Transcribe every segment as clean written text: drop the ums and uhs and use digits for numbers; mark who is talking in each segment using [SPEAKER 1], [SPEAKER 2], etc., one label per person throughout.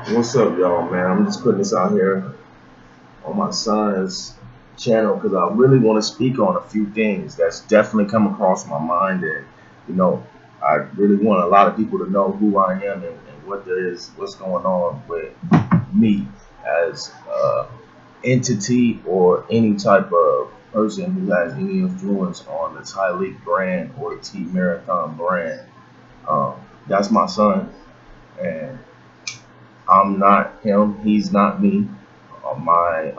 [SPEAKER 1] What's up, y'all, man? I'm just putting this out here on my son's channel because I really want to speak on a few things that's definitely come across my mind, and I really want a lot of people to know who I am and what's going on with me as entity or any type of person who has any influence on the Talik brand or the T Marathon brand. That's my son, and I'm not him. He's not me. My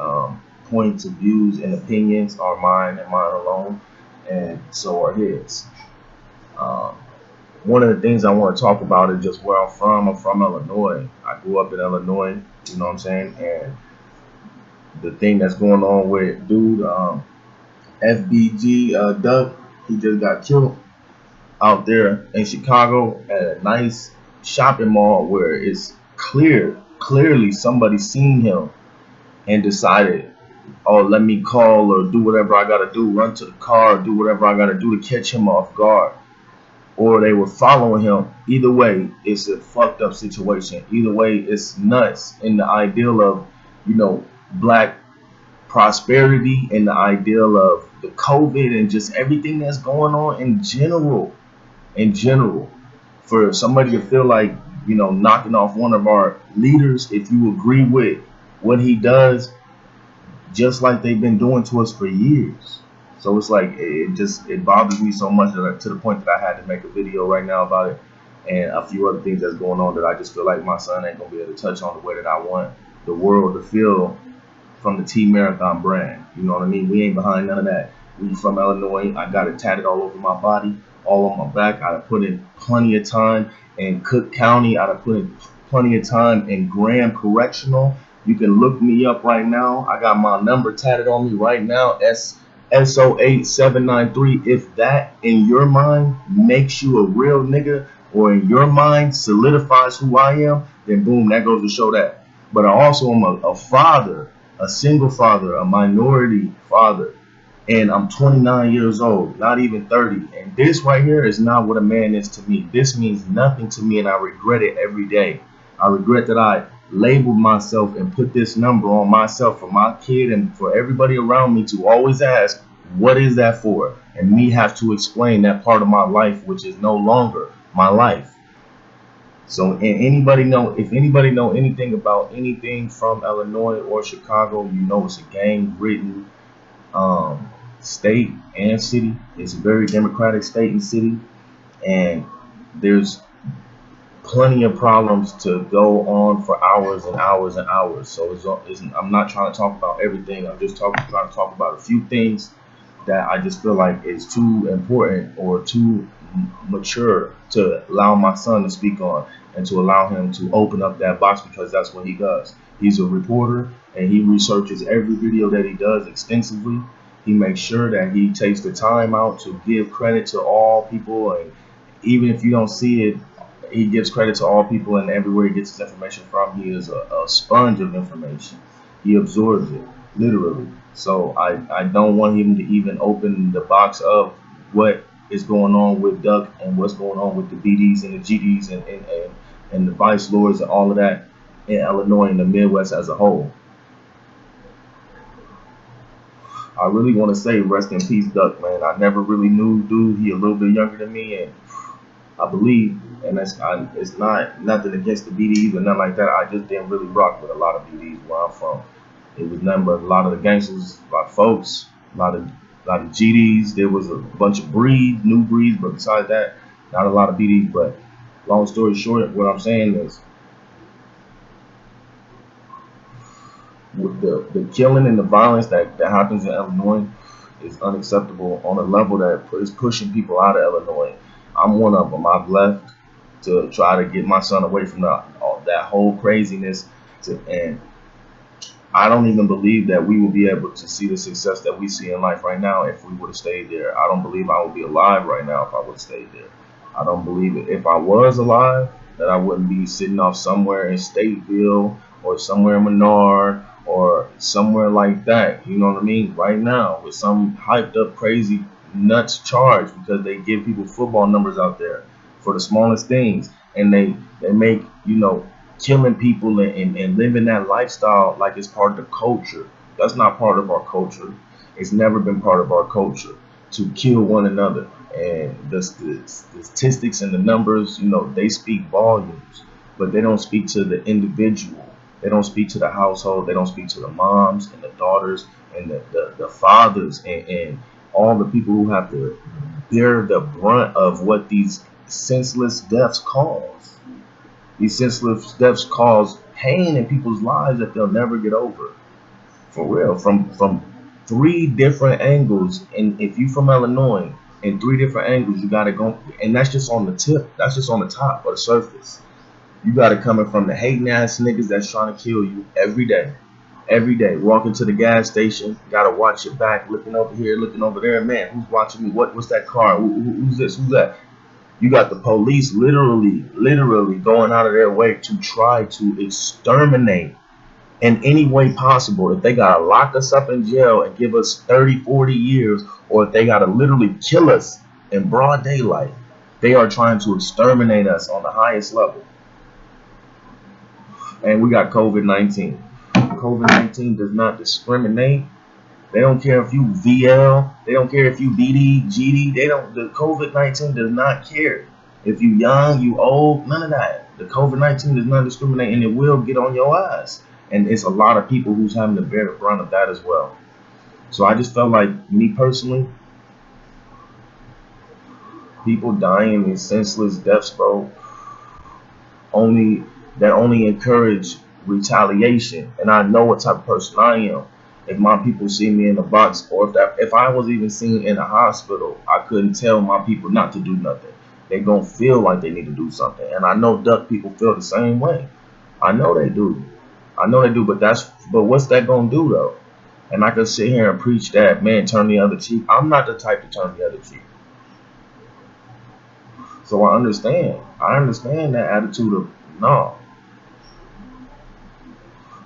[SPEAKER 1] points of views and opinions are mine and mine alone, and so are his. Um, One of the things I want to talk about is just where I'm from. I'm from Illinois. I grew up in Illinois. You know what I'm saying? And the thing that's going on with dude, FBG Duck, he just got killed out there in Chicago at a nice shopping mall where it's clearly somebody seen him and decided, oh, let me call or do whatever I gotta do, run to the car, do whatever I gotta do to catch him off guard. Or they were following him. Either way, it's a fucked up situation. Either way, it's nuts. In the ideal of, black prosperity and the ideal of the COVID and just everything that's going on in general. For somebody to feel like, knocking off one of our leaders, if you agree with what he does, just like they've been doing to us for years. So it's like it bothers me so much to the point that I had to make a video right now about it, and a few other things that's going on that I just feel like my son ain't gonna be able to touch on the way that I want the world to feel from the T Marathon brand. You know what I mean? We ain't behind none of that. We from Illinois. I got it tatted all over my body, all on my back. I put in plenty of time in Cook County. I put in plenty of time in Graham Correctional. You can look me up right now. I got my number tatted on me right now, SO8793. If that in your mind makes you a real nigga, or in your mind solidifies who I am, then boom, that goes to show that. But I also am a father, a single father, a minority father, and I'm 29 years old, not even 30. And this right here is not what a man is to me. This means nothing to me, and I regret it every day. I regret that I labeled myself and put this number on myself for my kid and for everybody around me to always ask, what is that for? And me have to explain that part of my life, which is no longer my life. So, and if anybody know anything about anything from Illinois or Chicago, it's a gang-ridden state and city. It's a very democratic state and city, and there's plenty of problems to go on for hours and hours and hours. So I'm not trying to talk about everything. I'm just trying to talk about a few things that I just feel like is too important or too mature to allow my son to speak on, and to allow him to open up that box, because that's what he does. He's a reporter, and he researches every video that he does extensively. He makes sure that he takes the time out to give credit to all people, and even if you don't see it, he gives credit to all people, and everywhere he gets his information from, he is a sponge of information. He absorbs it, literally. So I don't want him to even open the box of what is going on with Duck and what's going on with the BDs and the GDs and the vice lords and all of that in Illinois and the Midwest as a whole. I really want to say rest in peace, Duck, man. I never really knew dude. He a little bit younger than me, and I believe, and it's not nothing against the BDs or nothing like that. I just didn't really rock with a lot of BDs where I'm from. It was nothing but a lot of the gangsters, a lot of folks, a lot of GDs. There was a bunch of new breeds, but besides that, not a lot of BDs. But long story short, what I'm saying is, with the killing and the violence that happens in Illinois is unacceptable on a level that is pushing people out of Illinois. I'm one of them. I've left to try to get my son away from that whole craziness, and I don't even believe that we will be able to see the success that we see in life right now if we would have stayed there. I don't believe I would be alive right now if I would have stayed there. I don't believe it. If I was alive, that I wouldn't be sitting off somewhere in Stateville or somewhere in Menard or somewhere like that. You know what I mean? Right now, with some hyped up, crazy, nuts charge, because they give people football numbers out there for the smallest things, and they make killing people and living that lifestyle like it's part of the culture. That's not part of our culture. It's never been part of our culture to kill one another. And the statistics and the numbers, you know, they speak volumes, but they don't speak to the individual. They don't speak to the household. They don't speak to the moms and the daughters and the fathers and all the people who have to bear the brunt of what these senseless deaths cause. These senseless deaths cause pain in people's lives that they'll never get over. For real, from 3 different angles. And if you from Illinois, in 3 different angles, you gotta go, and that's just on the tip. That's just on the top or the surface. You gotta come in from the hating ass niggas that's trying to kill you every day. Every day, walking to the gas station, gotta watch your back, looking over here, looking over there. Man, who's watching me? What's that car? Who's this? Who's that? You got the police literally going out of their way to try to exterminate in any way possible. If they gotta lock us up in jail and give us 30, 40 years, or if they gotta literally kill us in broad daylight, they are trying to exterminate us on the highest level. And we got COVID-19. COVID-19 does not discriminate. They don't care if you VL. They don't care if you BD, GD. The COVID-19 does not care if you young, you old, none of that. The COVID-19 does not discriminate, and it will get on your ass. And it's a lot of people who's having to bear the brunt of that as well. So I just felt like, me personally, people dying in senseless deaths, bro, only encourage retaliation. And I know what type of person I am. If my people see me in a box, or if I was even seen in a hospital, I couldn't tell my people not to do nothing. They gonna feel like they need to do something. And I know duck people feel the same way. I know they do. But what's that gonna do though? And I can sit here and preach that, man, turn the other cheek. I'm not the type to turn the other cheek. So I understand that attitude of no.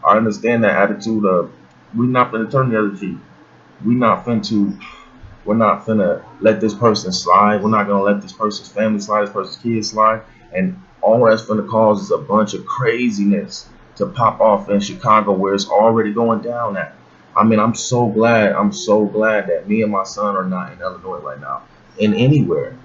[SPEAKER 1] I understand that attitude of, we're not finna turn the other cheek. We're not finna let this person slide. We're not gonna let this person's family slide, this person's kids slide. And all that's finna cause is a bunch of craziness to pop off in Chicago, where it's already going down at. I mean, I'm so glad that me and my son are not in Illinois right now. And anywhere.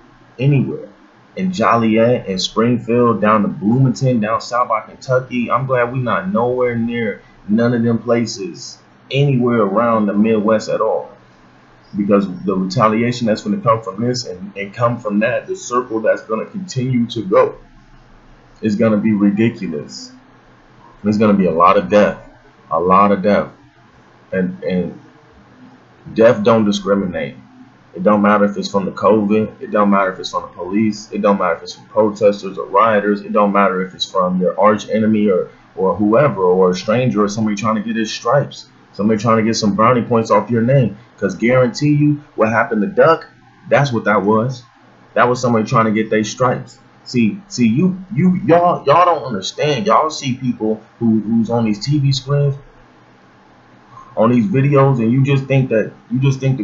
[SPEAKER 1] In Joliet, in Springfield, down to Bloomington, down south by Kentucky. I'm glad we not nowhere near none of them places anywhere around the Midwest at all. Because the retaliation that's going to come from this and come from that, the circle that's going to continue to go, is going to be ridiculous. There's going to be a lot of death. And death don't discriminate. It don't matter if it's from the COVID. It don't matter if it's from the police. It don't matter if it's from protesters or rioters. It don't matter if it's from your arch enemy or whoever, or a stranger, or somebody trying to get his stripes. Somebody trying to get some brownie points off your name. Because guarantee you, what happened to Duck, that's what that was. That was somebody trying to get their stripes. See, y'all don't understand. Y'all see people who's on these TV screens, on these videos, and you just think the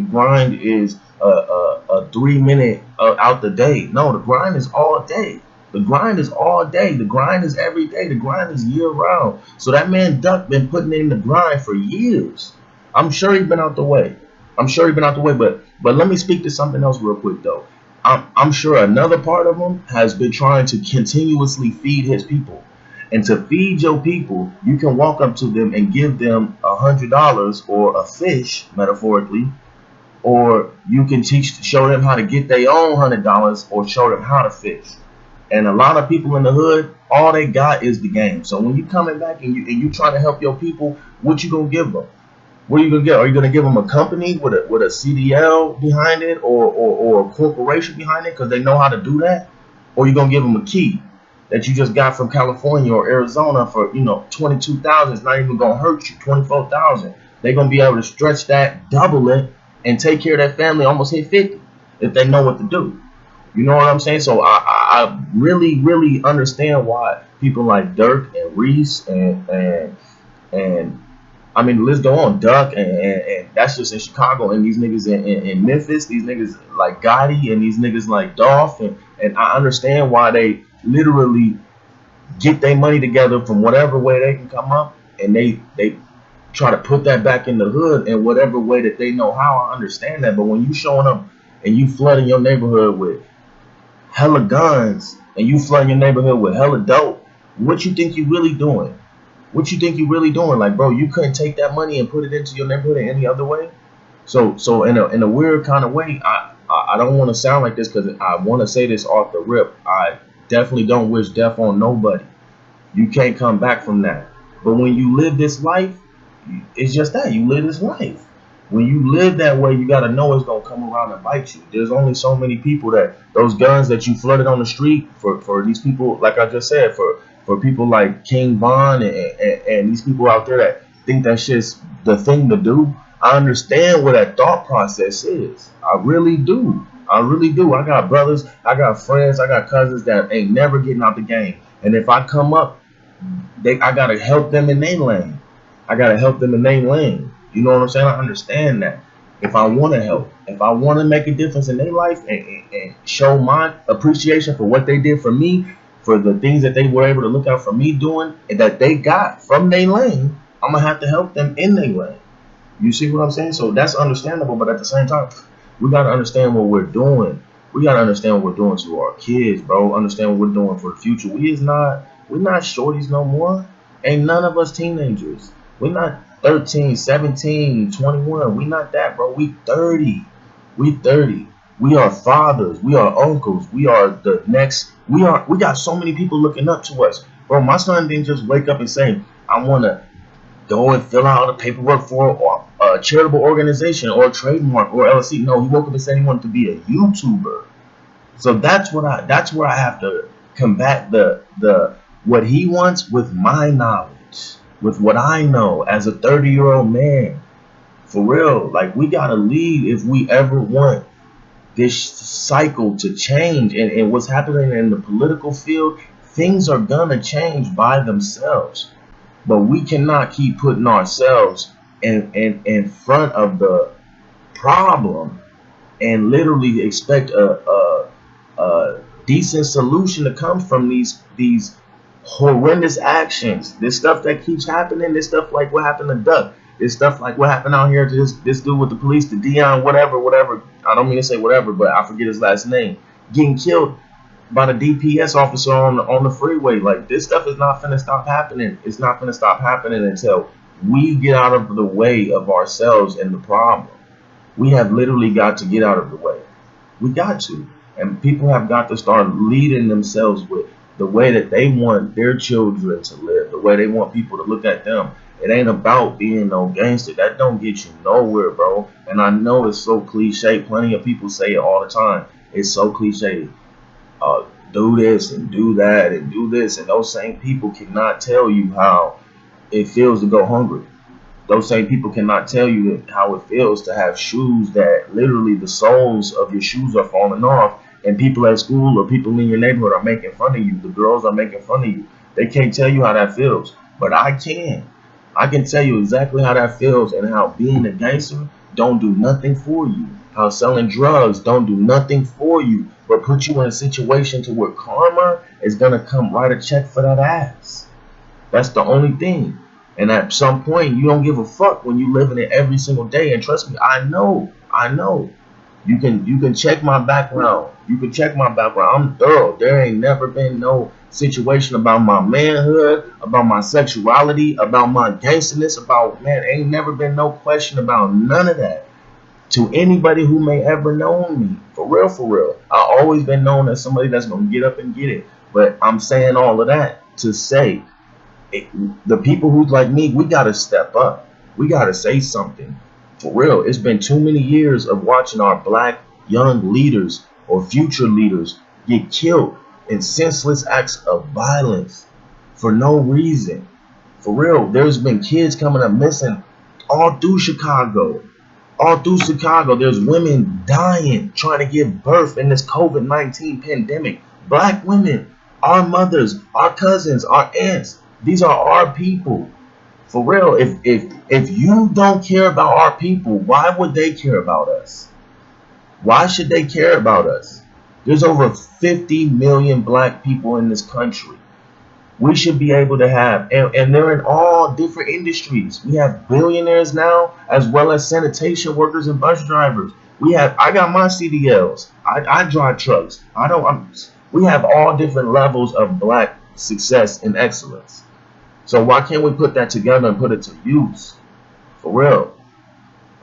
[SPEAKER 1] grind is a 3-minute out the day. No, the grind is all day. The grind is all day. The grind is every day. The grind is year round. So that man Duck been putting in the grind for years. I'm sure he's been out the way. But let me speak to something else real quick though. I'm sure another part of him has been trying to continuously feed his people. And to feed your people, you can walk up to them and give them $100 or a fish, metaphorically, or you can show them how to get their own $100 or show them how to fish. And a lot of people in the hood, all they got is the game. So when you coming back and you trying to help your people, what you gonna give them? What are you gonna get? Are you gonna give them a company with a CDL behind it, or a corporation behind it because they know how to do that? Or you gonna give them a key that you just got from California or Arizona for, $22,000? It's not even gonna hurt you. $24,000. They're gonna be able to stretch that, double it, and take care of that family, almost hit 50 if they know what to do. You know what I'm saying? So I really, really understand why people like Dirk and Reese and I mean, the list go on. Duck and that's just in Chicago, and these niggas in Memphis, these niggas like Gotti, and these niggas like Dolph, and I understand why they literally get their money together from whatever way they can come up, and they try to put that back in the hood in whatever way that they know how. I understand that, but when you showing up and you flooding your neighborhood with hella guns and you flooding your neighborhood with hella dope, what you think you really doing? What you think you really doing? Like, bro, you couldn't take that money and put it into your neighborhood in any other way. So in a weird kind of way, I don't want to sound like this because I want to say this off the rip. I definitely don't wish death on nobody. You can't come back from that. But when you live this life, it's just that you live this life. When you live that way, you got to know it's going to come around and bite you. There's only so many people that those guns that you flooded on the street for these people, like I just said, for people like King Von and these people out there that think that shit's the thing to do. I understand what that thought process is. I really do. I really do. I got brothers, I got friends, I got cousins that ain't never getting out the game. And if I come up, I gotta help them in their lane. I gotta help them in their lane. You know what I'm saying? I understand that. If I want to help, if I want to make a difference in their life and show my appreciation for what they did for me, for the things that they were able to look out for me doing, and that they got from their lane, I'm gonna have to help them in their lane. You see what I'm saying? So that's understandable, but at the same time, we gotta understand what we're doing. We gotta understand what we're doing to our kids, bro. Understand what we're doing for the future. We're not shorties no more. Ain't none of us teenagers. We're not 13, 17, 21. We not that, bro. We 30. We 30. We are fathers. We are uncles. We are the next. We got so many people looking up to us. Bro, my son didn't just wake up and say, I want to go and fill out the paperwork for a charitable organization or a trademark or LLC. No, he woke up and said he wanted to be a YouTuber. So that's where I have to combat the what he wants with my knowledge, with what I know as a 30-year-old man. For real, like, we gotta lead if we ever want this cycle to change. And what's happening in the political field, things are gonna change by themselves. But we cannot keep putting ourselves in front of the problem and literally expect a decent solution to come from these horrendous actions. This stuff that keeps happening, this stuff like what happened to Duck, this stuff like what happened out here to this dude with the police, to Dion, whatever. I don't mean to say whatever, but I forget his last name, getting killed by the DPS officer on the freeway. Like, this stuff is not finna stop happening. It's not finna stop happening until we get out of the way of ourselves and the problem. We have literally got to get out of the way. We got to. And people have got to start leading themselves with the way that they want their children to live, the way they want people to look at them. It ain't about being no gangster. That don't get you nowhere, bro. And I know it's so cliche. Plenty of people say it all the time. It's so cliche. Do this and do that and do this. And those same people cannot tell you how it feels to go hungry. Those same people cannot tell you how it feels to have shoes that literally the soles of your shoes are falling off, and people at school or people in your neighborhood are making fun of you. The girls are making fun of you. They can't tell you how that feels, but I can. I can tell you exactly how that feels, and how being a gangster don't do nothing for you. How selling drugs don't do nothing for you, but put you in a situation to where karma is gonna come write a check for that ass. That's the only thing. And at some point, you don't give a fuck when you living it every single day. And trust me, I know. You can check my background. You can check my background. I'm thorough. There ain't never been no situation about my manhood, about my sexuality, about my gangsterness, ain't never been no question about none of that. To anybody who may ever known me, for real, I always been known as somebody that's gonna get up and get it. But I'm saying all of that to say, the people who's like me, we gotta step up. We gotta say something. For real, it's been too many years of watching our black young leaders or future leaders get killed in senseless acts of violence for no reason. For real, there's been kids coming up missing all through Chicago. All through Chicago, there's women dying trying to give birth in this COVID-19 pandemic. Black women, our mothers, our cousins, our aunts. These are our people. For real, if you don't care about our people, why would they care about us? Why should they care about us? There's over 50 million black people in this country. We should be able to have, and they're in all different industries. We have billionaires now, as well as sanitation workers and bus drivers. I got my CDLs. I drive trucks. We have all different levels of black success and excellence. So why can't we put that together and put it to use? For real.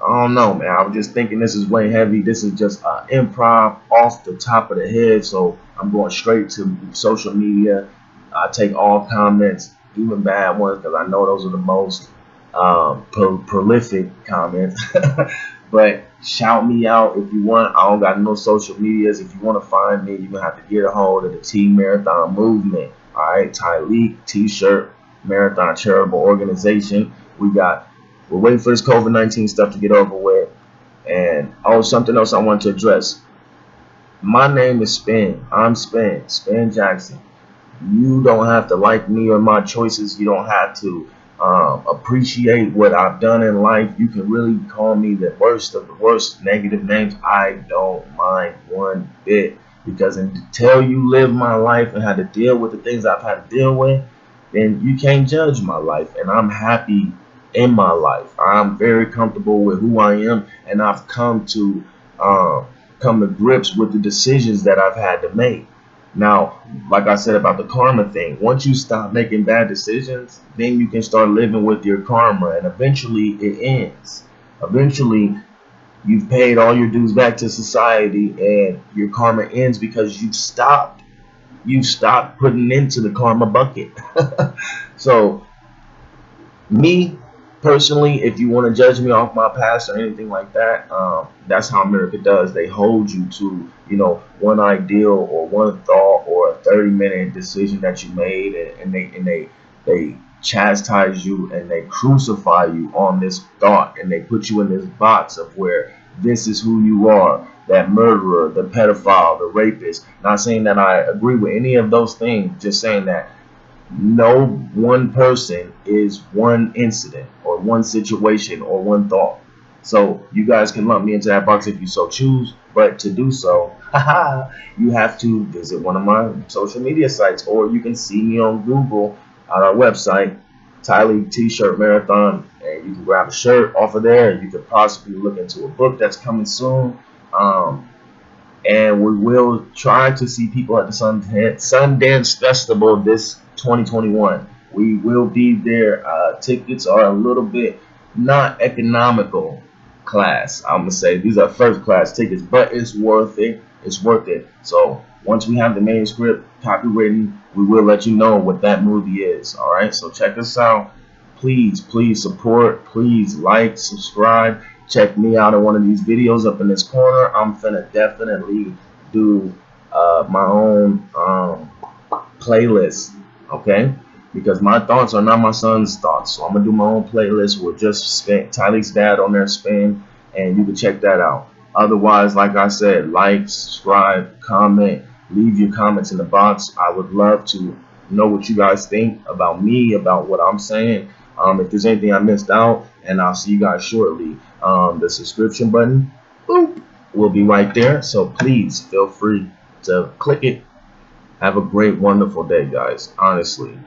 [SPEAKER 1] I don't know, man. I was just thinking this is way heavy. This is just improv off the top of the head. So I'm going straight to social media. I take all comments, even bad ones, because I know those are the most prolific comments. But shout me out if you want. I don't got no social medias. If you want to find me, you're going to have to get a hold of the T Marathon Movement. All right, Talik, T-shirt, Marathon Charitable Organization. We're waiting for this COVID-19 stuff to get over with. And something else I want to address. My name is Spin. I'm Spin Jackson. You don't have to like me or my choices. You don't have to appreciate what I've done in life. You can really call me the worst of the worst negative names. I don't mind one bit, because until you live my life and had to deal with the things I've had to deal with, then you can't judge my life. And I'm happy in my life. I'm very comfortable with who I am, and I've come to grips with the decisions that I've had to make. Now, like I said about the karma thing, once you stop making bad decisions, then you can start living with your karma, and eventually it ends. Eventually, you've paid all your dues back to society, and your karma ends because you stopped putting into the karma bucket. So, me personally, if you want to judge me off my past or anything like that, that's how America does. They hold you to, one ideal or one thought or a 30-minute decision that you made, and they chastise you and they crucify you on this thought, and they put you in this box of where this is who you are, that murderer, the pedophile, the rapist. Not saying that I agree with any of those things, just saying that no one person is one incident or one situation or one thought. So you guys can lump me into that box if you so choose, but to do so, you have to visit one of my social media sites, or you can see me on Google at our website, Talik T-shirt Marathon, and you can grab a shirt off of there. You could possibly look into a book that's coming soon. And we will try to see people at the Sundance Festival this 2021. We will be there. Tickets are a little bit not economical class. I'm gonna say these are first class tickets, but it's worth it. It's worth it. So once we have the manuscript copywritten, we will let you know what that movie is. All right. So check us out. Please support. Please like, subscribe. Check me out in one of these videos up in this corner. I'm finna definitely do my own playlist, okay? Because my thoughts are not my son's thoughts. So I'm gonna do my own playlist with just Talik's dad on there, Spin, and you can check that out. Otherwise, like I said, like, subscribe, comment, leave your comments in the box. I would love to know what you guys think about me, about what I'm saying. If there's anything I missed out, and I'll see you guys shortly. The subscription button, boop, will be right there. So please feel free to click it. Have a great, wonderful day, guys. Honestly.